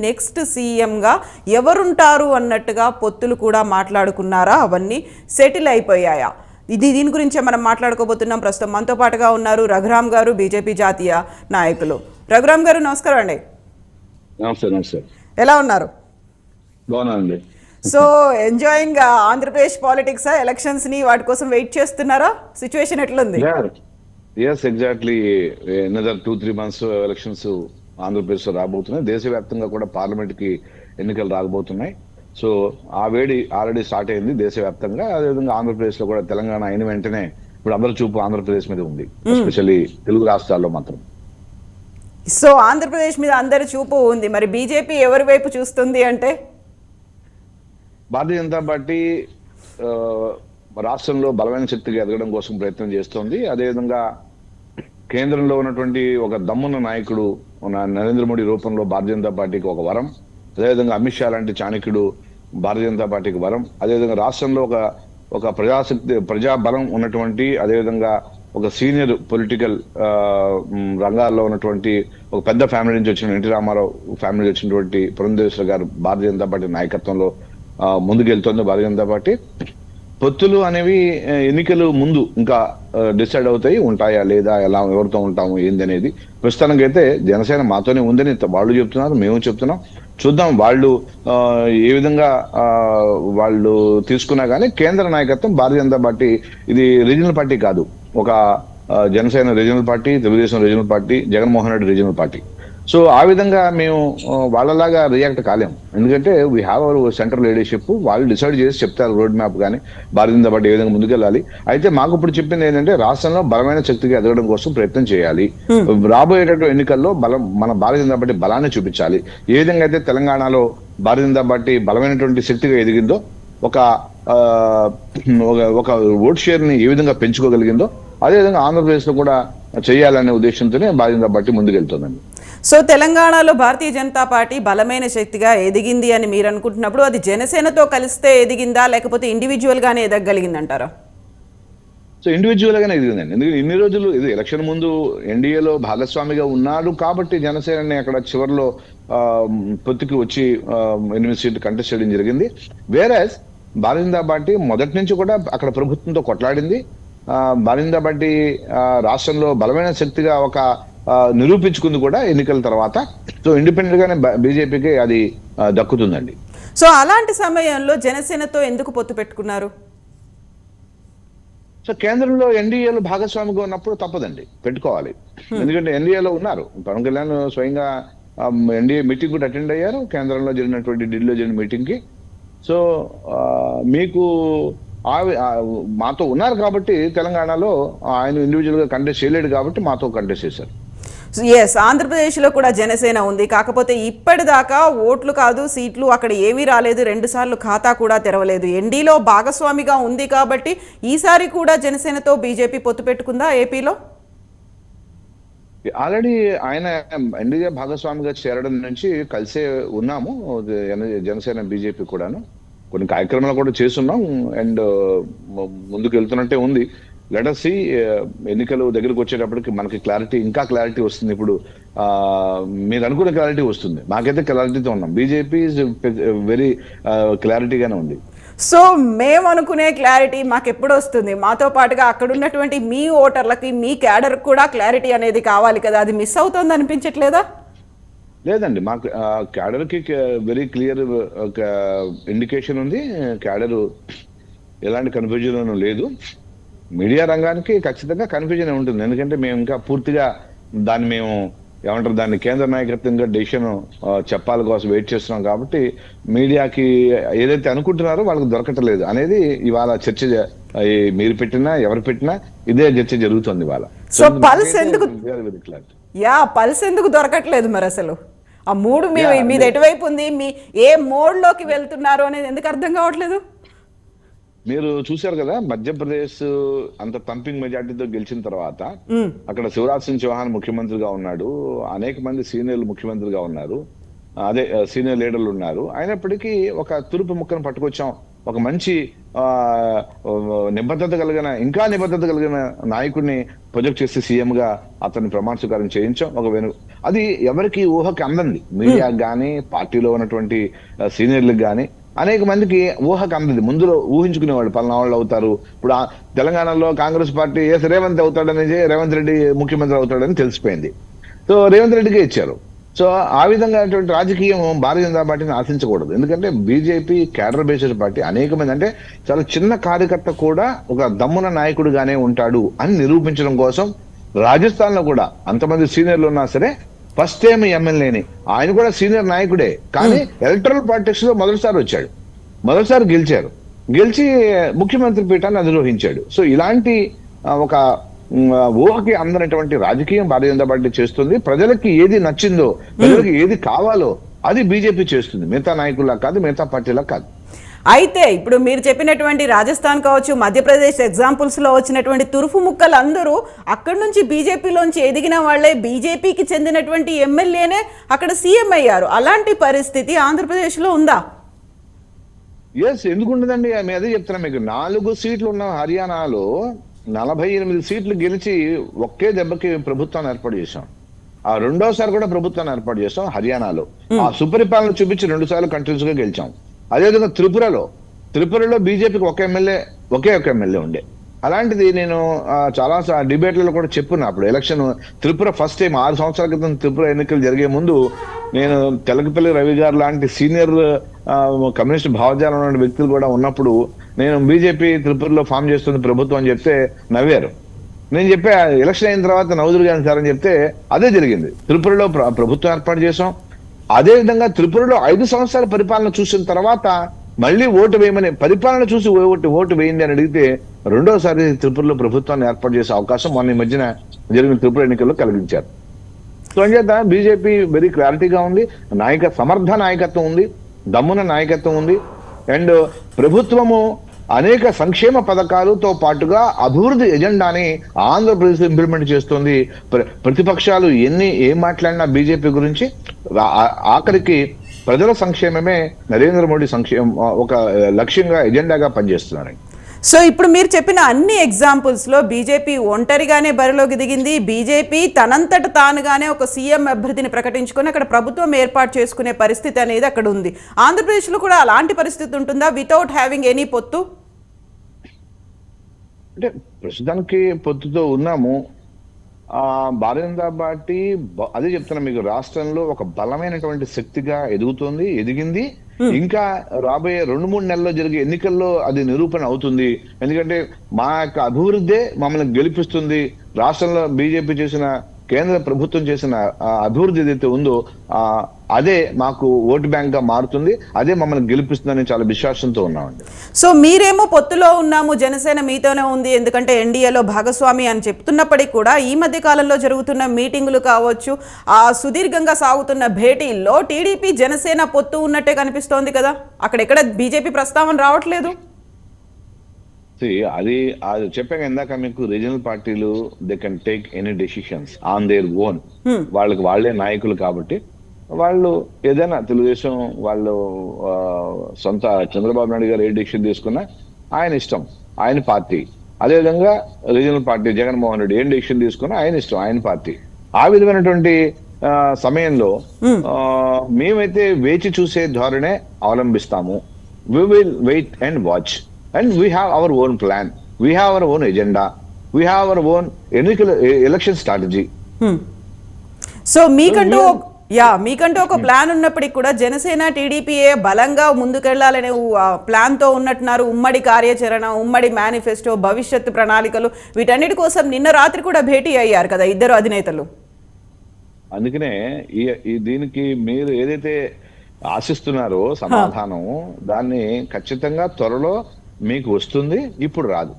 Next సీఎంగా ఎవరుంటారు అన్నట్టుగా పొత్తులు కూడా మాట్లాడుకున్నారా? అవన్నీ సెటిల్ అయిపోయాయా? దీని గురించే మనం మాట్లాడుకోబోతున్నాం. ప్రస్తుతం మనతో పాటుగా ఉన్నారు రఘురామ్ గారు, బీజేపీ జాతీయ నాయకులు. రఘురామ్ గారు నమస్కారం అండి. నమస్తే. ఎలా ఉన్నారు? బాగున్నానండి. So enjoying Andhra Pradesh politics, elections ని వాటి కోసం వెయిట్ చేస్తున్నారా? సిచ్యువేషన్ ఎట్లుంది? Yes exactly. Another 2-3 months elections Andhra Pradesh లో రాబోతున్నాయి. దేశవ్యాప్తంగా కూడా పార్లమెంట్ కి ఎన్నికలు రాబోతున్నాయి. సో ఆ వేడి ఆల్రెడీ స్టార్ట్ అయింది దేశవ్యాప్తంగా. అదేవిధంగా ఆంధ్రప్రదేశ్ లో కూడా తెలంగాణ అయిన వెంటనే ఇప్పుడు అందరి చూపు ఆంధ్రప్రదేశ్ మీద ఉంది, ఎస్పెషల్లీ తెలుగు రాష్ట్రాల్లో మాత్రం. సో ఆంధ్రప్రదేశ్ మీద అందరి చూపు ఉంది. మరి బీజేపీ ఎవరి వైపు చూస్తుంది అంటే? భారతీయ జనతా పార్టీ రాష్ట్రంలో బలమైన శక్తిగా ఎదగడం కోసం ప్రయత్నం చేస్తోంది. అదేవిధంగా కేంద్రంలో ఉన్నటువంటి ఒక దమ్మున్న నాయకుడు నరేంద్ర మోడీ రూపంలో భారతీయ జనతా పార్టీకి ఒక వరం. అదేవిధంగా అమిత్ షా లాంటి చాణక్యుడు భారతీయ జనతా పార్టీకి వరం. అదేవిధంగా రాష్ట్రంలో ఒక ప్రజాబలం ఉన్నటువంటి, అదేవిధంగా ఒక సీనియర్ పొలిటికల్ రంగాల్లో ఉన్నటువంటి ఒక పెద్ద ఫ్యామిలీ నుంచి వచ్చిన ఎన్టీ రామారావు ఫ్యామిలీ నుంచి వచ్చినటువంటి పురంధేశ్వర గారు భారతీయ జనతా పార్టీ నాయకత్వంలో ముందుకెళ్తోంది భారతీయ జనతా పార్టీ. పొత్తులు అనేవి ఎన్నికలు ముందు ఇంకా డిసైడ్ అవుతాయి, ఉంటాయా లేదా, ఎలా, ఎవరితో ఉంటాము ఏంది అనేది. ప్రస్తుతానికి అయితే జనసేన మాతోనే ఉందని వాళ్ళు చెప్తున్నారు, మేము చెప్తున్నాం. చూద్దాం వాళ్ళు ఏ విధంగా వాళ్ళు తీసుకున్నా కానీ కేంద్ర నాయకత్వం భారతీయ జనతా పార్టీ ఇది రీజనల్ పార్టీ కాదు. ఒక Janasena regional party, Telugu Desam regional party, Jaganmohan Reddy regional party. So ఆ విధంగా మేము వాళ్ళలాగా రియాక్ట్ కాలేము. ఎందుకంటే we have our central leadership. వాళ్ళు డిసైడ్ చేసి చెప్తారు రోడ్ మ్యాప్ కానీ భారతీయ జనతా పార్టీ ఏ విధంగా ముందుకెళ్ళాలి. అయితే మాకు ఇప్పుడు చెప్పింది ఏంటంటే రాష్ట్రంలో బలమైన శక్తిగా ఎదగడం కోసం ప్రయత్నం చేయాలి. రాబోయేటటువంటి ఎన్నికల్లో మన భారతీయ జనతా పార్టీ బలాన్ని చూపించాలి. ఏ విధంగా అయితే తెలంగాణలో భారతీయ జనతా పార్టీ బలమైనటువంటి శక్తిగా ఎదిగిందో, ఒక ఓట్ షేర్ ని ఏ విధంగా పెంచుకోగలిగిందో అదేవిధంగా ఆంధ్రప్రదేశ్ లో కూడా చేయాలనే ఉద్దేశంతోనే భారతీయ జనతా పార్టీ ముందుకెళ్తుందండి. సో తెలంగాణలో భారతీయ జనతా పార్టీ బలమైన శక్తిగా ఎదిగింది అని మీరు అనుకుంటున్నప్పుడు అది జనసేనతో కలిస్తే ఎదిగిందా, లేకపోతే ఇండివిజువల్ గానే ఎదగలిగిందంటారా? సో ఇండివిజువల్ గానే ఎదిగిందండి. ఎందుకంటే ఇన్ని రోజులు ఇది ఎలక్షన్ ముందు ఎన్డీఏలో భాగస్వామిగా ఉన్నాడు కాబట్టి జనసేనని అక్కడ చివరిలో పొత్తుకి వచ్చి 8 సీట్లు కంటెస్ట్ చేయడం జరిగింది. వేరేస్ భారతీయ జనతా పార్టీ మొదటి నుంచి కూడా అక్కడ ప్రభుత్వంతో కొట్లాడింది. భారతీయ జనతా పార్టీ రాష్ట్రంలో బలమైన శక్తిగా ఒక నిరూపించుకుంది కూడా ఎన్నికల తర్వాత. సో ఇండిపెండెంట్ గానే బీజేపీకి అది దక్కుతుందండి. సో అలాంటి సమయంలో జనసేనతో ఎందుకు పొత్తు పెట్టుకున్నారు? సో కేంద్రంలో ఎన్డీఏలో భాగస్వామిగా ఉన్నప్పుడు తప్పదండి, పెట్టుకోవాలి. ఎందుకంటే ఎన్డీఏలో ఉన్నారు. పవన్ కళ్యాణ్ స్వయంగా ఎన్డీఏ మీటింగ్ కూడా అటెండ్ అయ్యారు, కేంద్రంలో జరిగినటువంటి ఢిల్లీలో జరిగిన మీటింగ్ కి. సో మీకు మాతో ఉన్నారు కాబట్టి తెలంగాణలో ఆయన ఇండివిజువల్ గా కంటెస్ట్ చేయలేడు కాబట్టి మాతో కంటెస్ట్ చేశారు. ఎస్, ఆంధ్రప్రదేశ్లో కూడా జనసేన ఉంది. కాకపోతే ఇప్పటిదాకా ఓట్లు కాదు, సీట్లు అక్కడ ఏమీ రాలేదు. 2 సార్లు ఖాతా కూడా తెరవలేదు. ఎన్డీలో భాగస్వామిగా ఉంది కాబట్టి ఈసారి కూడా జనసేనతో బీజేపీ పొత్తు పెట్టుకుందా ఏపీలో? ఆల్రెడీ ఆయన ఎన్డీఏ భాగస్వామిగా చేరడం నుంచి కలిసే ఉన్నాము, జనసేన బీజేపీ కూడాను. కొన్ని కార్యక్రమాలు కూడా చేస్తున్నాం అండ్ ముందుకు వెళ్తున్నట్టే ఉంది. లెట్ us see, ఎన్నికలు దగ్గరకు వచ్చేటప్పటికి మనకి ఇంకా క్లారిటీ వస్తుంది. ఇప్పుడు మీరు అనుకున్న క్లారిటీ వస్తుంది, మాకైతే క్లారిటీతో ఉన్నాం. బీజేపీ వెరీ క్లారిటీగానే ఉంది. సో మేము అనుకునే క్లారిటీ మాకు ఎప్పుడు వస్తుంది? మాతో పాటుగా అక్కడ ఉన్నటువంటి మీ ఓటర్లకి, మీ క్యాడర్ కూడా క్లారిటీ అనేది కావాలి కదా, అది మిస్ అవుతుంది అనిపించట్లేదా? లేదండి, మాకు క్యాడర్ కి వెరీ క్లియర్ ఒక ఇండికేషన్ ఉంది. క్యాడర్ ఎలాంటి కన్ఫ్యూజన్ లేదు. మీడియా రంగానికి ఖచ్చితంగా కన్ఫ్యూజన్ ఉంటుంది. ఎందుకంటే మేము ఇంకా పూర్తిగా దాన్ని కేంద్ర నాయకత్వంగా డెసిషన్ చెప్పాల కోసం వెయిట్ చేస్తున్నాం కాబట్టి మీడియాకి ఏదైతే అనుకుంటున్నారో వాళ్ళకి దొరకట్లేదు అనేది ఇవాళ చర్చ. మీరు పెట్టినా ఎవరు పెట్టినా ఇదే చర్చ జరుగుతుంది ఇవాళ. సో పల్స్ ఎందుకు దొరకట్లేదు మరి? అసలు ఆ మూడు మీది ఎటువైపు ఉంది, మీ ఏ మోడ్లోకి వెళ్తున్నారు అనేది ఎందుకు అర్థం కావట్లేదు? మీరు చూశారు కదా, మధ్యప్రదేశ్ అంత తంపింగ్ మెజార్టీతో గెలిచిన తర్వాత అక్కడ శివరాజ్ సింగ్ చౌహాన్ ముఖ్యమంత్రిగా ఉన్నాడు, అనేక మంది సీనియర్లు ముఖ్యమంత్రిగా ఉన్నారు, అదే సీనియర్ లీడర్లు ఉన్నారు. అయినప్పటికీ ఒక తురుపు ముక్కను పట్టుకొచ్చాం ఒక మంచి నిబద్ధత కలిగిన, ఇంకా నిబద్ధత కలిగిన నాయకుడిని ప్రొజెక్ట్ చేసి సీఎం గా అతన్ని ప్రమాణ స్వీకారం చేయించాం. అది ఎవరికి ఊహకి అందంది, మీడియాకి కానీ పార్టీలో ఉన్నటువంటి సీనియర్లకు కానీ అనేక మందికి ఊహకు అందది. ముందులో ఊహించుకునేవాళ్ళు పలానా వాళ్ళు అవుతారు. ఇప్పుడు తెలంగాణలో కాంగ్రెస్ పార్టీ రేవంత్ అవుతాడనేది, రేవంత్ రెడ్డి ముఖ్యమంత్రి అవుతాడని తెలిసిపోయింది. సో రేవంత్ రెడ్డికే ఇచ్చారు. సో ఆ విధంగా రాజకీయం భారతీయ జనతా పార్టీని ఆశించకూడదు. ఎందుకంటే బీజేపీ క్యాడర్ బేస్డ్ పార్టీ, అనేక మంది అంటే చాలా చిన్న కార్యకర్త కూడా ఒక దమ్మున నాయకుడుగానే ఉంటాడు అని నిరూపించడం కోసం రాజస్థాన్ లో కూడా అంతమంది సీనియర్లు ఉన్నా సరే ఫస్ట్ టైం ఎమ్మెల్యేని, ఆయన కూడా సీనియర్ నాయకుడే, కానీ ఎలక్టరల్ పాలిటిక్స్ లో మొదటిసారి వచ్చాడు, మొదటిసారి గెలిచి ముఖ్యమంత్రి పీఠాన్ని అధిరోహించాడు. సో ఇలాంటి ఒక ఊహకి అందనటువంటి రాజకీయం భారతీయ జనతా పార్టీ చేస్తుంది. ప్రజలకి ఏది నచ్చిందో, ప్రజలకి ఏది కావాలో అది బీజేపీ చేస్తుంది, మిగతా నాయకుల్లా కాదు, మిగతా పార్టీలా కాదు. అయితే ఇప్పుడు మీరు చెప్పినటువంటి రాజస్థాన్ కావచ్చు, మధ్యప్రదేశ్ ఎగ్జాంపుల్స్ లో వచ్చినటువంటి తురుపు ముక్కలు అందరూ అక్కడి నుంచి బీజేపీలోంచి ఎదిగిన వాళ్ళే, బీజేపీకి చెందినటువంటి ఎమ్మెల్యేనే అక్కడ సీఎం అయ్యారు. అలాంటి పరిస్థితి ఆంధ్రప్రదేశ్ లో ఉందా? ఎస్, ఎందుకుండదండి. అదే చెప్తున్నా మీకు. 4 సీట్లు ఉన్న హర్యానాలో 48 సీట్లు గెలిచి ఒకే దెబ్బకి ప్రభుత్వాన్ని ఏర్పాటు చేశాం. ఆ రెండోసారి కూడా ప్రభుత్వాన్ని ఏర్పాటు చేస్తాం హర్యానాలో. ఆ సుపరిపాలన చూపించి 2 సార్లు కంటిన్యూస్ గా గెలిచాం. అదేవిధంగా త్రిపురలో బీజేపీకి ఒక ఎమ్మెల్యే ఉండే. అలాంటిది నేను చాలా డిబేట్లలో కూడా చెప్పున్నా. అప్పుడు ఎలక్షన్ త్రిపుర ఫస్ట్ టైం 6 సంవత్సరాల క్రితం త్రిపుర ఎన్నికలు జరిగే ముందు నేను తెలకపల్లి రవి గారు లాంటి సీనియర్ కమ్యూనిస్ట్ భావజాలం ఉన్న వ్యక్తులు కూడా ఉన్నప్పుడు నేను బీజేపీ త్రిపురలో ఫామ్ చేస్తుంది ప్రభుత్వం అని చెప్తే నవ్వారు. నేను చెప్పే ఎలక్షన్ అయిన తర్వాత నవ్వుదురు కానీ సార్ అని చెప్తే అదే జరిగింది. త్రిపురలో ప్రభుత్వం ఏర్పాటు చేసాం. అదే విధంగా త్రిపురలో 5 సంవత్సరాల పరిపాలన చూసిన తర్వాత మళ్ళీ ఓటు వేయమని, పరిపాలన చూసి ఓటు వేయండి అని అడిగితే రెండోసారి త్రిపురలో ప్రభుత్వాన్ని ఏర్పాటు చేసే అవకాశం మొన్న ఈ మధ్యన జరిగిన త్రిపుర ఎన్నికల్లో కలిగించారు. సో అంచేత బీజేపీ వెరీ క్లారిటీగా ఉంది, సమర్థ నాయకత్వం ఉంది, దమ్మున నాయకత్వం ఉంది. అండ్ ప్రభుత్వము అనేక సంక్షేమ పథకాలతో పాటుగా అభివృద్ధి ఎజెండాని ఆంధ్రప్రదేశ్ ఇంప్లిమెంట్ చేస్తుంది. ప్రతిపక్షాలు ఏం మాట్లాడినా బీజేపీ గురించి ఆఖరికి ప్రజల సంక్షేమమే నరేంద్ర మోడీ ఒక లక్ష్యంగా, ఎజెండాగా పనిచేస్తున్నారు. సో ఇప్పుడు మీరు చెప్పిన అన్ని ఎగ్జాంపుల్స్ లో బీజేపీ ఒంటరిగానే బరిలోకి దిగింది. బీజేపీ తనంతట తానుగానే ఒక సీఎం అభ్యర్థిని ప్రకటించుకొని అక్కడ ప్రభుత్వం ఏర్పాటు చేసుకునే పరిస్థితి అనేది అక్కడ ఉంది. ఆంధ్రప్రదేశ్ లో కూడా అలాంటి పరిస్థితి ఉంటుందా వితౌట్ హ్యావింగ్ ఎనీ పొత్తు? అంటే ప్రస్తుతానికి పొత్తుతో ఉన్నాము. భారతీయ జనతా పార్టీ అదే చెప్తున్నా మీకు, రాష్ట్రంలో ఒక బలమైనటువంటి శక్తిగా ఎదిగింది. ఇంకా రాబోయే 2-3 నెలల్లో జరిగే ఎన్నికల్లో అది నిరూపణ అవుతుంది. ఎందుకంటే మా యొక్క అభివృద్ధే మమ్మల్ని గెలిపిస్తుంది. రాష్ట్రంలో బీజేపీ చేసిన, కేంద్ర ప్రభుత్వం చేసిన అభివృద్ధి ఏదైతే ఉందో అదే మాకు ఓటు బ్యాంక్ గా మారుతుంది, అదే మమ్మల్ని గెలిపిస్తుందని చాలా విశ్వాసంతో ఉన్నామండి. సో మీరేమో పొత్తులో ఉన్నాము, జనసేన మీతోనే ఉంది, ఎందుకంటే ఎన్డీఏలో భాగస్వామి అని చెప్తున్నప్పటికీ కూడా ఈ మధ్య కాలంలో జరుగుతున్న మీటింగులు కావచ్చు, ఆ సుదీర్ఘంగా సాగుతున్న భేటీల్లో టీడీపీ జనసేన పొత్తు ఉన్నట్టే కనిపిస్తోంది కదా, అక్కడెక్కడ బీజేపీ ప్రస్తావన రావట్లేదు. అది చెప్పాక ఇందాక మీకు, రీజనల్ పార్టీలు they can take any decisions on their own. వాళ్ళే నాయకులు కాబట్టి వాళ్ళు ఏదైనా, తెలుగుదేశం వాళ్ళు సొంత చంద్రబాబు నాయుడు గారు ఏ డెసిషన్ తీసుకున్నా ఆయన ఇష్టం, ఆయన పార్టీ. అదేవిధంగా రీజనల్ పార్టీ జగన్మోహన్ రెడ్డి ఏం డెసిషన్ తీసుకున్నా ఆయన ఇష్టం, ఆయన పార్టీ. ఆ విధమైనటువంటి సమయంలో మేమైతే వేచి చూసే ధోరణే అవలంబిస్తాము. We will wait and watch. And we have our own plan, we have our own agenda, we have our own election strategy. So మీకంటూ ఒక ప్లాన్ ఉన్నప్పటికీ కూడా జనసేన టీడీపీఏ బలంగా ముందుకెళ్లాలనే ప్లాన్ తో ఉన్నట్టున్నారు. ఉమ్మడి కార్యాచరణ, ఉమ్మడి మేనిఫెస్టో, భవిష్యత్తు ప్రణాళికలు, వీటన్నిటి కోసం నిన్న రాత్రి కూడా భేటీ అయ్యారు కదా ఇద్దరు అధినేతలు. అందుకనే దీనికి మీరు ఏదైతే ఆశిస్తున్నారో సమాధానం, దాన్ని ఖచ్చితంగా త్వరలో మీకు వస్తుంది, ఇప్పుడు రాదు.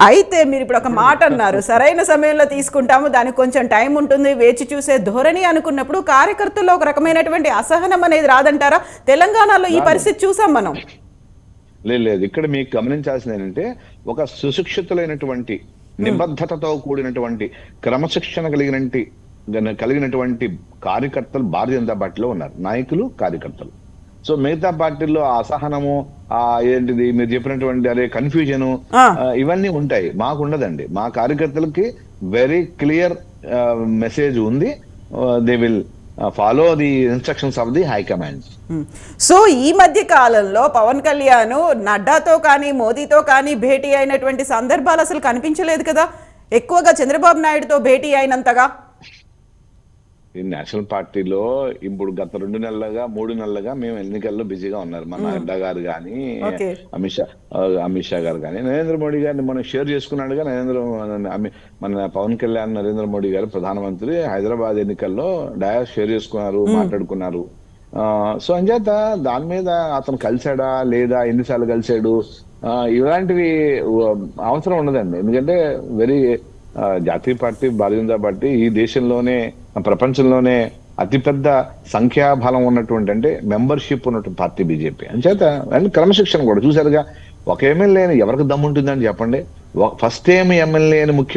అయితే మీరు ఇప్పుడు ఒక మాట అన్నారు, సరైన సమయంలో తీసుకుంటాము, దానికి కొంచెం టైం ఉంటుంది, వేచి చూసే ధోరణి అనుకున్నప్పుడు కార్యకర్తల్లో ఒక రకమైనటువంటి అసహనం అనేది రాదంటారా? తెలంగాణలో ఈ పరిస్థితి చూసాం మనం. లేదు, ఇక్కడ మీకు గమనించాల్సింది ఏంటంటే, ఒక సుశిక్షితులైనటువంటి, నిబద్ధతతో కూడినటువంటి, క్రమశిక్షణ కలిగినటువంటి కార్యకర్తలు భారతీయ జనతా పార్టీలో ఉన్నారు, నాయకులు, కార్యకర్తలు. సో మిగతా పార్టీల్లో ఆ అసహనము, ఆ ఏంటిది మీరు చెప్పినటువంటి అదే కన్ఫ్యూజన్, ఇవన్నీ ఉంటాయి. మాకు ఉండదండి. మా కార్యకర్తలకి వెరీ క్లియర్ మెసేజ్ ఉంది. They will follow the instructions of the high command. So ఈ మధ్య కాలంలో పవన్ కళ్యాణ్ నడ్డాతో కానీ మోదీతో కానీ భేటీ అయినటువంటి సందర్భాలు అసలు కనిపించలేదు కదా, ఎక్కువగా చంద్రబాబు నాయుడుతో భేటీ అయినంతగా. ఈ నేషనల్ పార్టీలో ఇప్పుడు గత 2 నెలలుగా 3 నెలలుగా మేము ఎన్నికల్లో బిజీగా ఉన్నారు. మన నడ్డా గారు కానీ, అమిత్ షా గారు కానీ, నరేంద్ర మోడీ గారిని మనం షేర్ చేసుకున్నాడుగా. మన పవన్ కళ్యాణ్ నరేంద్ర మోడీ గారు ప్రధానమంత్రి హైదరాబాద్ ఎన్నికల్లో డయాస్ షేర్ చేసుకున్నారు, మాట్లాడుకున్నారు. సో అంచేత దాని మీద అతను కలిసాడా లేదా, ఎన్నిసార్లు కలిసాడు, ఇలాంటివి అవసరం ఉండదండి. ఎందుకంటే వెరీ జాతీయ పార్టీ భారతీయ జనతా పార్టీ ఈ దేశంలోనే ప్రపంచంలోనే అతిపెద్ద సంఖ్యాబలం ఉన్నటువంటి, అంటే మెంబర్షిప్ ఉన్నటువంటి పార్టీ బీజేపీ. అంచేత క్రమశిక్షణ కూడా చూసారుగా. ఒక ఎమ్మెల్యేని ఎవరికి దమ్ముంటుందని చెప్పండి. ఫస్ట్ టైం ఎమ్మెల్యేని ముఖ్యమంత్రి